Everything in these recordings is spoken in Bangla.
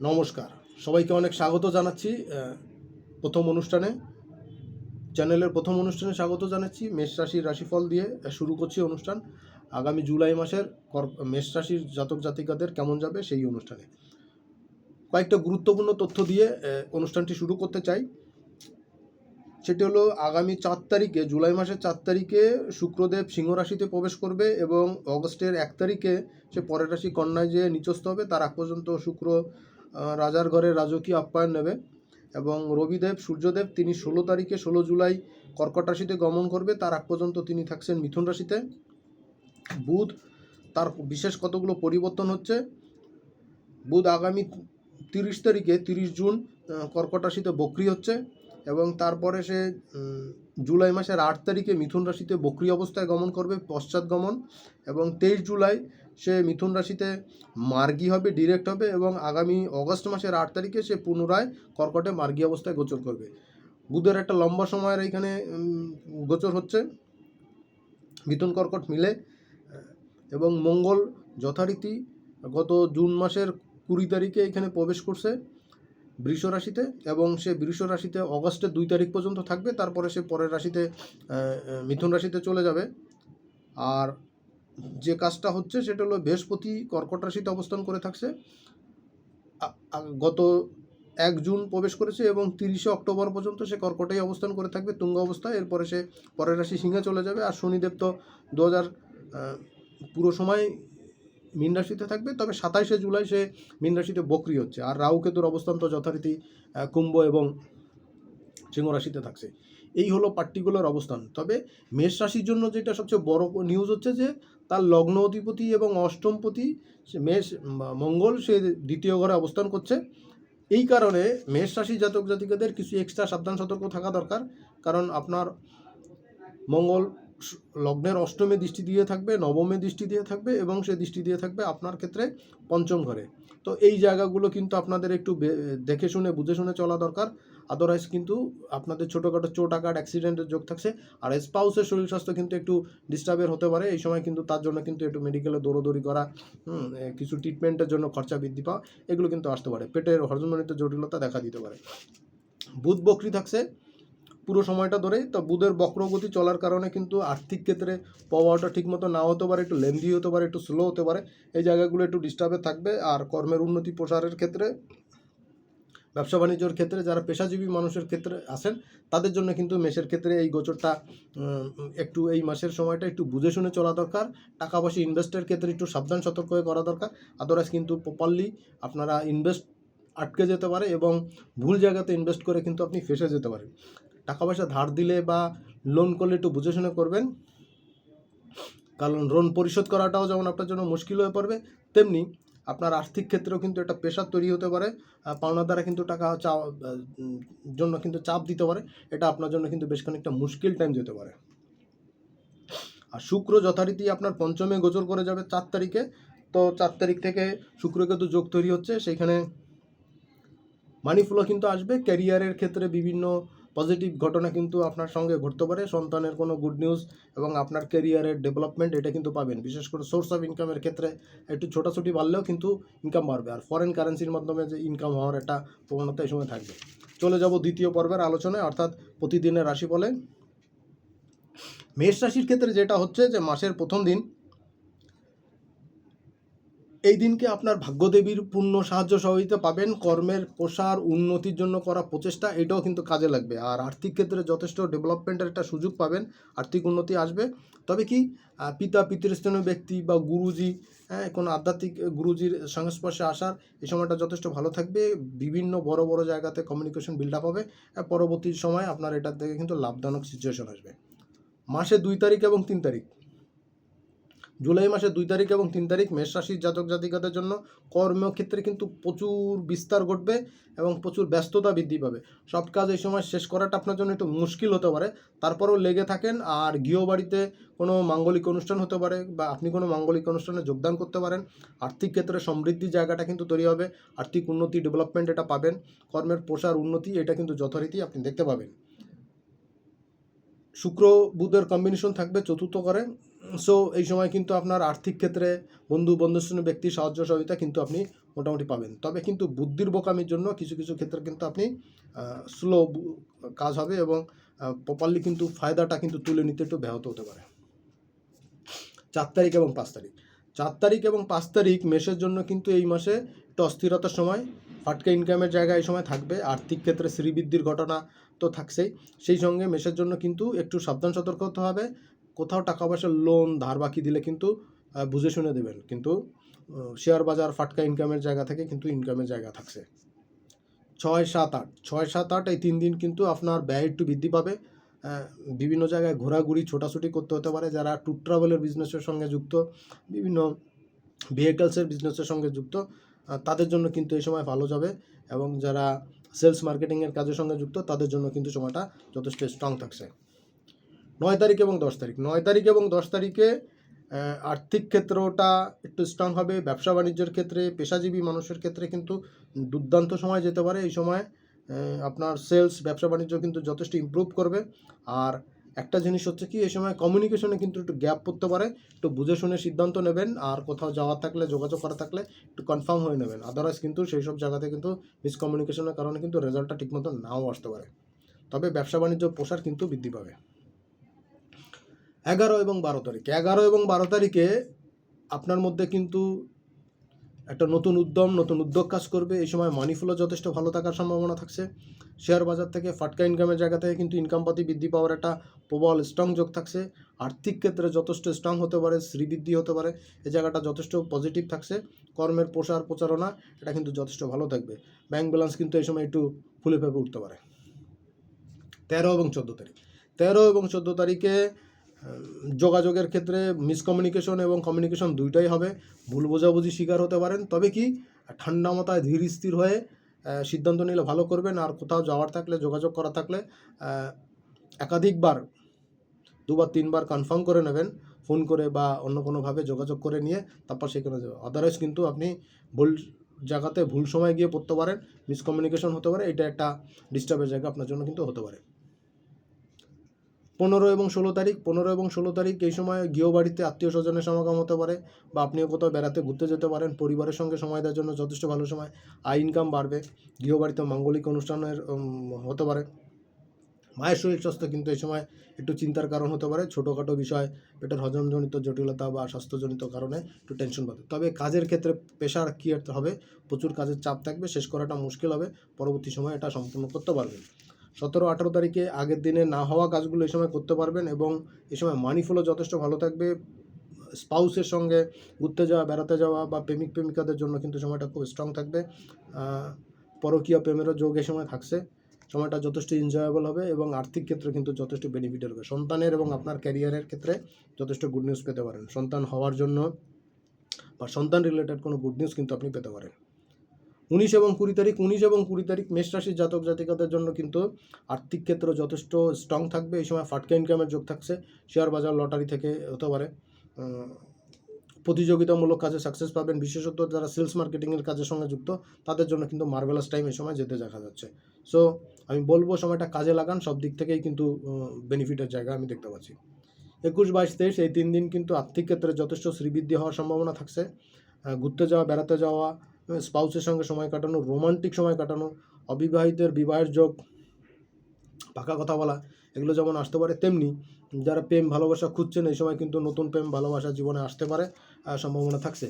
নমস্কার, সবাইকে অনেক স্বাগত জানাচ্ছি প্রথম অনুষ্ঠানে, চ্যানেলের প্রথম অনুষ্ঠানে স্বাগত জানাচ্ছি। মেষ রাশির রাশিফল দিয়ে শুরু করছি অনুষ্ঠান। আগামী জুলাই মাসের মেষ রাশির জাতক জাতিকাদের কেমন যাবে সেই অনুষ্ঠানে কয়েকটা গুরুত্বপূর্ণ তথ্য দিয়ে অনুষ্ঠানটি শুরু করতে চাই। সেটি হলো আগামী 4 তারিখে, জুলাই মাসের 4 তারিখে শুক্রদেব সিংহ রাশিতে প্রবেশ করবে এবং অগস্টের 1 তারিখে সে পরের রাশি কন্যায় যে নিচস্থ হবে। তার আগ পর্যন্ত শুক্র রাজার ঘরে রাজকীয় আপ্যায়ন নেবে এবং রবিদেব সূর্যদেব তিনি 16 তারিখে 16 জুলাই কর্কট রাশিতে গমন করবে। তার আগ পর্যন্ত তিনি থাকছেন মিথুন রাশিতে। বুধ তার বিশেষ কতগুলো পরিবর্তন হচ্ছে। বুধ আগামী 30 তারিখে 30 জুন কর্কট রাশিতে বক্রি হচ্ছে এবং তারপরে সে জুলাই মাসের 8 তারিখে মিথুন রাশিতে বক্রি অবস্থায় গমন করবে, পশ্চাৎ গমন। এবং 23 জুলাই সে মিথুন রাশিতে মার্গী হবে, ডিরেক্ট হবে এবং আগামী অগস্ট মাসের 8 তারিখে সে পুনরায় কর্কটে মার্গী অবস্থায় গোচর করবে। বুধের একটা লম্বা সময়ের এইখানে গোচর হচ্ছে মিথুন কর্কট মিলে। এবং মঙ্গল যথারীতি গত জুন মাসের 20 তারিখে এখানে প্রবেশ করছে বৃষ রাশিতে এবং সে বৃষ রাশিতে অগস্টের 2 তারিখ পর্যন্ত থাকবে। তারপরে সে পরের রাশিতে মিথুন রাশিতে চলে যাবে। আর যে কাজটা হচ্ছে সেটা হলো বৃহস্পতি কর্কট রাশিতে অবস্থান করে থাকছে, গত 1 জুন প্রবেশ করেছে এবং 30 অক্টোবর পর্যন্ত সে কর্কটেই অবস্থান করে থাকবে তুঙ্গ অবস্থায়। এরপরে সে পরের রাশি সিংহে চলে যাবে। আর শনিদেব তো 2000 পুরো সময় মীন রাশিতে থাকবে, তবে 27শে জুলাই সে মীন রাশিতে বক্রি হচ্ছে। আর রাহু কেতুর অবস্থান তো যথারীতি কুম্ভ এবং সিংহ রাশিতে থাকছে। এই হলো পার্টিকুলার অবস্থান। তবে মেষ রাশির জন্য যেটা সবচেয়ে বড় নিউজ হচ্ছে যে তার লগ্ন অধিপতি এবং অষ্টমপতি সে মেষ মঙ্গল সে দ্বিতীয় ঘরে অবস্থান করছে। এই কারণে মেষ রাশি জাতক জাতিকাদের কিছু এক্সট্রা সাবধান সতর্ক থাকা দরকার, কারণ আপনার মঙ্গল লগ্নের অষ্টমে দৃষ্টি দিয়ে থাকবে, নবমে দৃষ্টি দিয়ে থাকবে এবং সে দৃষ্টি দিয়ে থাকবে আপনার ক্ষেত্রে পঞ্চম ঘরে। তো এই জায়গাগুলো কিন্তু আপনাদের একটু দেখে শুনে বুঝে শুনে চলা দরকার। আদারওয়াইজ কিন্তু আপনাদের ছোটোখাটো চোট আঘাত অ্যাক্সিডেন্টের যোগ থাকছে। আর স্পাউসের শরীর স্বাস্থ্য কিন্তু একটু ডিস্টার্বের হতে পারে এই সময়, কিন্তু তার জন্য কিন্তু একটু মেডিকেলে দৌড়দৌড়ি করা, কিছু ট্রিটমেন্টের জন্য খরচা বৃদ্ধি পাওয়া, এগুলো কিন্তু আসতে পারে। পেটের হরমোনজনিত জটিলতা দেখা দিতে পারে। বুধ বক্রি থাকছে পুরো সময়টা ধরেই। তো বুধের বক্রগতি চলার কারণে কিন্তু আর্থিক ক্ষেত্রে পাওয়াটা ঠিকমতো না হতে পারে, একটু লেন্দি হতে পারে, একটু স্লো হতে পারে। এই জায়গাগুলো একটু ডিস্টার্বে থাকবে। আর কর্মের উন্নতি প্রসারের ক্ষেত্রে, ব্যবসা বাণিজ্যর ক্ষেত্রে যারা পেশাজীবী মানুষের ক্ষেত্রে আসেন তাদের জন্য কিন্তু মেষের ক্ষেত্রে এই গোচরটা একটু এই মাসের সময়টা একটু বুঝে শুনে চলা দরকার। টাকা পয়সা ইনভেস্টের ক্ষেত্রে একটু সাবধান সতর্ক হয়ে করা দরকার। আদারওয়াইজ কিন্তু প্রপারলি আপনারা ইনভেস্ট আটকে যেতে পারে এবং ভুল জায়গাতে ইনভেস্ট করে কিন্তু আপনি ফেঁসে যেতে পারেন। টাকা পয়সা ধার দিলে বা লোন করলে একটু বুঝে শুনে করবেন, কারণ লোন পরিশোধ করাটাও যেমন আপনার জন্য মুশকিল হয়ে পড়বে, তেমনি আপনার আর্থিক ক্ষেত্রেও কিন্তু একটা প্রেশার তৈরি হতে পারে। পাওনার দ্বারা কিন্তু টাকা জন্য কিন্তু চাপ দিতে পারে। এটা আপনার জন্য কিন্তু বেশ খানিকটা মুশকিল টাইম যেতে পারে। আর শুক্র যথারীতি আপনার পঞ্চমে গোচর করে যাবে 4 তারিখে। তো 4 তারিখ থেকে শুক্র কেতু যোগ তৈরি হচ্ছে, সেইখানে মানি ফ্লো কিন্তু আসবে। ক্যারিয়ারের ক্ষেত্রে বিভিন্ন পজিটিভ ঘটনা কিন্তু আপনার সঙ্গে ঘটতে পারে, সন্তানের কোনো গুড নিউজ এবং আপনার ক্যারিয়ারের ডেভেলপমেন্ট এটা কিন্তু পাবেন। বিশেষ করে সোর্স অফ ইনকামের ক্ষেত্রে একটু ছোটাছুটি বাড়লেও কিন্তু ইনকাম বাড়বে। আর ফরেন কারেন্সির মাধ্যমে যে ইনকাম হওয়ার একটা প্রবণতা এই সময় থাকবে। চলে যাব দ্বিতীয় পর্বের আলোচনায়, অর্থাৎ প্রতিদিনের রাশি বলে। মেষ রাশির ক্ষেত্রে যেটা হচ্ছে যে মাসের প্রথম দিন, এই দিনকে আপনার ভাগ্যদেবীর পূর্ণ সাহায্য সহযোগিতা পাবেন। কর্মের প্রসার উন্নতির জন্য করা প্রচেষ্টা এটাও কিন্তু কাজে লাগবে। আর আর্থিক ক্ষেত্রে যথেষ্ট ডেভেলপমেন্টের একটা সুযোগ পাবেন, আর্থিক উন্নতি আসবে। তবে কি পিতা পিতৃস্থানীয় ব্যক্তি বা গুরুজি, কোনো আধ্যাত্মিক গুরুজির সংস্পর্শে আসার এই সময়টা যথেষ্ট ভালো থাকবে। বিভিন্ন বড় বড় জায়গাতে কমিউনিকেশন বিল্ড আপ হবে। পরবর্তী সময় আপনার এটার থেকে কিন্তু লাভজনক সিচুয়েশন আসবে। মাসে 2 তারিখ এবং 3 তারিখ, জুলাই মাসের 2 তারিখ এবং 3 তারিখ মেষ রাশির জাতক জাতিকাদের জন্য কর্মক্ষেত্রে কিন্তু প্রচুর বিস্তার ঘটবে এবং প্রচুর ব্যস্ততা বৃদ্ধি পাবে। সব কাজ এই সময় শেষ করাটা আপনার জন্য একটু মুশকিল হতে পারে, তারপরেও লেগে থাকেন। আর গৃহবাড়িতে কোনো মাঙ্গলিক অনুষ্ঠান হতে পারে বা আপনি কোনো মাঙ্গলিক অনুষ্ঠানে যোগদান করতে পারেন। আর্থিক ক্ষেত্রে সমৃদ্ধির জায়গাটা কিন্তু তৈরি হবে, আর্থিক উন্নতি ডেভেলপমেন্ট এটা পাবেন। কর্মের প্রসার উন্নতি এটা কিন্তু যথারীতি আপনি দেখতে পাবেন। শুক্র বুধের কম্বিনেশন থাকবে চতুর্থ ঘরে। সো এই সময় কিন্তু আপনার আর্থিক ক্ষেত্রে বন্ধু বান্ধব ব্যক্তির সাহায্য সহযোগিতা কিন্তু আপনি মোটামুটি পাবেন। তবে কিন্তু বুদ্ধির বোকামির জন্য কিছু কিছু ক্ষেত্রে কিন্তু আপনি স্লো কাজ হবে এবং প্রপারলি কিন্তু ফায়দাটা কিন্তু তুলে নিতে একটু ব্যাহত হতে পারে। 4 তারিখ এবং 5 তারিখ 4 তারিখ এবং 5 তারিখ মেষের জন্য কিন্তু এই মাসে একটু অস্থিরতার সময়, ফাটকা ইনকামের জায়গা এই সময় থাকবে। আর্থিক ক্ষেত্রে শ্রীবৃদ্ধির ঘটনা তো থাকছেই, সেই সঙ্গে মেষের জন্য কিন্তু একটু সাবধান সতর্ক হতে হবে। কোথাও টাকা পয়সার লোন ধার বাকি দিলে কিন্তু বুঝে শুনে দেবেন, কিন্তু শেয়ার বাজার ফাটকা ইনকামের জায়গা থেকে কিন্তু ইনকামের জায়গা থাকছে। 6, 7, 8 6, 7, 8 এই 3 দিন কিন্তু আপনার ব্যয় একটু বৃদ্ধি পাবে। বিভিন্ন জায়গায় ঘোরাঘুরি ছোটাছুটি করতে হতে পারে। যারা ট্যুর ট্রাভেলের বিজনেসের সঙ্গে যুক্ত, বিভিন্ন ভেহিকলসের বিজনেসের সঙ্গে যুক্ত, তাদের জন্য কিন্তু এই সময় ভালো যাবে। এবং যারা সেলস মার্কেটিংয়ের কাজের সঙ্গে যুক্ত, তাদের জন্য কিন্তু সময়টা যথেষ্ট স্ট্রং থাকছে। 9 তারিখ এবং 10 তারিখ 9 তারিখ এবং 10 তারিখে আর্থিক ক্ষেত্রটা একটু স্ট্রং হবে। ব্যবসা বাণিজ্যের ক্ষেত্রে, পেশাজীবী মানুষের ক্ষেত্রে কিন্তু দুর্দান্ত সময় যেতে পারে। এই সময় আপনার সেলস, ব্যবসা বাণিজ্য কিন্তু যথেষ্ট ইমপ্রুভ করবে। আর একটা জিনিস হচ্ছে কি, এই সময় কমিউনিকেশনে কিন্তু একটু গ্যাপ পড়তে পারে। একটু বুঝে শুনে সিদ্ধান্ত নেবেন, আর কোথাও যাওয়ার থাকলে, যোগাযোগ করা থাকলে একটু কনফার্ম হয়ে নেবেন। আদারওয়াইজ কিন্তু সেই সব জায়গাতে কিন্তু মিসকমিউনিকেশনের কারণে কিন্তু রেজাল্টটা ঠিকমতো নাও আসতে পারে। তবে ব্যবসা বাণিজ্য প্রসার কিন্তু বৃদ্ধি পাবে। 11 এবং 12 তারিখ 11 এবং 12 তারিখে আপনার মধ্যে কিন্তু একটা নতুন উদ্যম, নতুন উদ্যোগ কাজ করবে। এই সময় মানি ফ্লো যথেষ্ট ভালো থাকার সম্ভাবনা থাকছে। শেয়ার বাজার থেকে, ফাটকা ইনকামের জায়গা থেকে কিন্তু ইনকাম পাতি বৃদ্ধি পাওয়ার একটা প্রবল স্ট্রং যোগ থাকছে। আর্থিক ক্ষেত্রে যথেষ্ট স্ট্রং হতে পারে, শ্রীবৃদ্ধি হতে পারে। এই জায়গাটা যথেষ্ট পজিটিভ থাকছে। কর্মের প্রসার, প্রচারণা এটা কিন্তু যথেষ্ট ভালো থাকবে। ব্যাংক ব্যালেন্স কিন্তু এই সময় একটু ফুলে ফেঁপে উঠতে পারে। 13 এবং 14 তারিখ 13 এবং 14 তারিখে যোগাযোগের ক্ষেত্রে মিসকমিউনিকেশন এবং কমিউনিকেশন দুইটাই হবে। ভুল বোঝাবুঝি শিকার হতে পারেন। তবে কি, ঠান্ডা মাথায় ধীর স্থির হয়ে সিদ্ধান্ত নিলে ভালো করবেন। আর কোথাও যাওয়ার থাকলে, যোগাযোগ করা থাকলে একাধিকবার, 2 বার 3 বার কনফার্ম করে নেবেন, ফোন করে বা অন্য কোনোভাবে যোগাযোগ করে নিয়ে তারপর সেখানে যাবে। আদারওয়াইজ কিন্তু আপনি ভুল জায়গাতে ভুল সময় গিয়ে পড়তে পারেন, মিসকমিউনিকেশন হতে পারে। এটা একটা ডিস্টার্বের জায়গা আপনার জন্য কিন্তু হতে পারে। 15 এবং 16 তারিখ 15 এবং 16 তারিখ এই সময় গৃহবাড়িতে আত্মীয় স্বজনের সমাগম হতে পারে, বা আপনিও কোথাও বেড়াতে ঘুরতে যেতে পারেন। পরিবারের সঙ্গে সময় দেওয়ার জন্য যথেষ্ট ভালো সময়। আয় ইনকাম বাড়বে। গৃহবাড়িতে মাঙ্গলিক অনুষ্ঠানের হতে পারে। মায়ের শরীর স্বাস্থ্য কিন্তু এই সময় একটু চিন্তার কারণ হতে পারে। ছোটোখাটো বিষয়, পেটের হজমজনিত জটিলতা বা স্বাস্থ্যজনিত কারণে একটু টেনশন বাড়বে। তবে কাজের ক্ষেত্রে প্রেশার ক্রিয়েট হবে, প্রচুর কাজের চাপ থাকবে, শেষ করাটা মুশকিল হবে। পরবর্তী সময় এটা সম্পূর্ণ করতে পারবেন। 17-18 তারিখে আগের দিনে না হওয়া কাজগুলো এই সময় করতে পারবেন, এবং এই সময় মানি ফ্লো যথেষ্ট ভালো থাকবে। স্পাউসের সঙ্গে ঘুরতে যাওয়া, বেড়াতে যাওয়া বা প্রেমিক প্রেমিকাদের জন্য কিন্তু সময়টা খুব স্ট্রং থাকবে। পরকীয়া প্রেমেরও যোগ এই সময় থাকছে। সময়টা যথেষ্ট এনজয়েবল হবে এবং আর্থিক ক্ষেত্রে কিন্তু যথেষ্ট বেনিফিট হবে। সন্তানের এবং আপনার ক্যারিয়ারের ক্ষেত্রে যথেষ্ট গুড নিউজ পেতে পারেন। সন্তান হওয়ার জন্য বা সন্তান রিলেটেড কোনো গুড নিউজ কিন্তু আপনি পেতে পারেন। 19 এবং 20 তারিখ 19 এবং 20 তারিখ মেষ রাশির জাতক জাতিকাদের জন্য কিন্তু আর্থিক ক্ষেত্র যথেষ্ট স্ট্রং থাকবে। এই সময় ফাটকা ইনকামের যোগ থাকছে। শেয়ার বাজার, লটারি থেকে হতে পারে। প্রতিযোগিতামূলক কাজে সাকসেস পাবেন। বিশেষত যারা সেলস মার্কেটিংয়ের কাজের সঙ্গে যুক্ত, তাদের জন্য কিন্তু মার্ভেলাস টাইম এই সময় যেতে দেখা যাচ্ছে। সো আমি বলবো সময়টা কাজে লাগান, সব দিক থেকেই কিন্তু বেনিফিটের জায়গা আমি দেখতে পাচ্ছি। 21, 22, 23 এই 3 দিন কিন্তু আর্থিক ক্ষেত্রে যথেষ্ট শ্রীবৃদ্ধি হওয়ার সম্ভাবনা থাকছে। ঘুরতে যাওয়া, বেড়াতে যাওয়া, স্পাউসের সঙ্গে সময় কাটানো, রোমান্টিক সময় কাটানো, অবিবাহিতের বিবাহের যোগ, পাকা কথা বলা, এগুলো যেমন আসতে পারে, তেমনি যারা প্রেম ভালোবাসা খুঁজছেন এই সময় কিন্তু নতুন প্রেম ভালোবাসা জীবনে আসতে পারে, সম্ভাবনা থাকছে।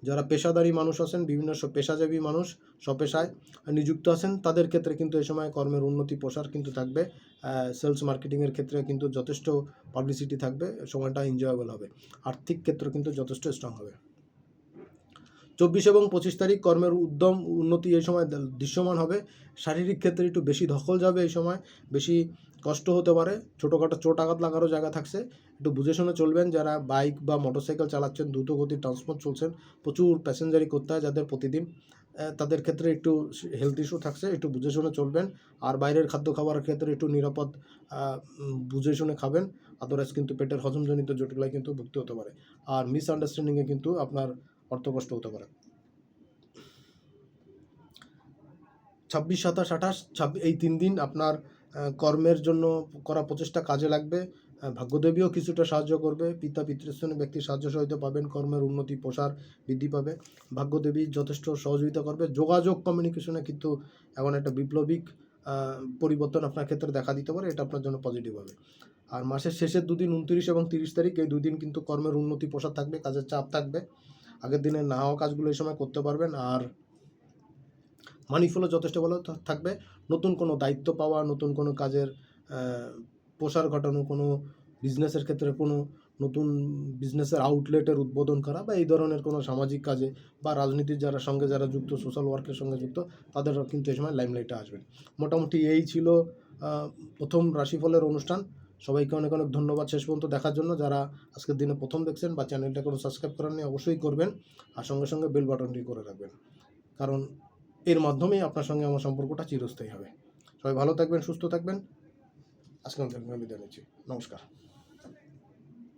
যারা পেশাদারী মানুষ আছেন, বিভিন্ন পেশাজীবী মানুষ, স্বপেশায় নিযুক্ত আছেন, তাদের ক্ষেত্রে কিন্তু এই সময় কর্মের উন্নতি প্রসার কিন্তু থাকবে। সেলস মার্কেটিংয়ের ক্ষেত্রে কিন্তু যথেষ্ট পাবলিসিটি থাকবে, সময়টা এনজয়েবল হবে। আর্থিক ক্ষেত্র কিন্তু যথেষ্ট স্ট্রং হবে। 24 এবং 25 তারিখ কর্মের উদ্যম, উন্নতি এই সময় দৃশ্যমান হবে। শারীরিক ক্ষেত্রে একটু বেশি ধকল যাবে, এই সময় বেশি কষ্ট হতে পারে, ছোটোখাটো চোট আঘাত লাগারও জায়গা থাকছে। একটু বুঝে শুনে চলবেন। যারা বাইক বা মোটরসাইকেল চালাচ্ছেন, দ্রুত গতির ট্রান্সপোর্ট চলছেন, প্রচুর প্যাসেঞ্জারি করতে হয় যাদের প্রতিদিন, তাদের ক্ষেত্রে একটু হেলথ ইস্যু থাকছে, একটু বুঝে শুনে চলবেন। আর বাইরের খাদ্য খাবারের ক্ষেত্রে একটু নিরাপদ বুঝে শুনে খাবেন। আদারওয়াইজ কিন্তু পেটের হজমজনিত জটিলতায় কিন্তু ভুগতে হতে পারে। আর মিসআন্ডারস্ট্যান্ডিংয়ে কিন্তু আপনার অর্থকষ্ট হতে পারে। 26, 27, 28 এই 3 দিন আপনার কর্মের জন্য করা প্রচেষ্টা কাজে লাগবে। ভাগ্যদেবীও কিছুটা সাহায্য করবে, পিতা পিতৃস্থানীয় ব্যক্তির সাহায্য সহায়তা পাবেন, কর্মের উন্নতি প্রসার বৃদ্ধি পাবে, ভাগ্যদেবী যথেষ্ট সহযোগিতা করবে। যোগাযোগ কমিউনিকেশনে কিন্তু এখন একটা বিপ্লবিক পরিবর্তন আপনার ক্ষেত্রে দেখা দিতে পারে, এটা আপনার জন্য পজিটিভ হবে। আর মাসের শেষের দুদিন 29 এবং 30 তারিখ, এই দুদিন কিন্তু কর্মের উন্নতি প্রসার থাকবে, কাজের চাপ থাকবে, আগের দিনে না হওয়া কাজগুলো এই সময় করতে পারবেন। আর মানি ফ্লো যথেষ্ট ভালো থাকবে, নতুন কোনো দায়িত্ব পাওয়া, নতুন কোনো কাজের প্রসার ঘটানো, কোনো বিজনেসের ক্ষেত্রে কোনো নতুন বিজনেসের আউটলেটের উদ্বোধন করা বা এই ধরনের কোনো সামাজিক কাজে বা রাজনীতির সঙ্গে যারা যুক্ত, সোশ্যাল ওয়ার্কের সঙ্গে যুক্ত, তাদের কিন্তু এই সময় লাইমলাইটে আসবেন। মোটামুটি এই ছিল প্রথম রাশিফলের অনুষ্ঠান। সবাইকে অনেক অনেক ধন্যবাদ শেষ পর্যন্ত দেখার জন্য। যারা আজকের দিনে প্রথম দেখছেন বা চ্যানেলটা কোনো সাবস্ক্রাইব করেননি, অবশ্যই করবেন, আর সঙ্গে সঙ্গে বেল বাটনটি করে রাখবেন, কারণ এর মাধ্যমেই আপনার সঙ্গে আমার সম্পর্কটা চিরস্থায়ী হবে। সবাই ভালো থাকবেন, সুস্থ থাকবেন। আজকে আমি বিদায় নিচ্ছি। নমস্কার।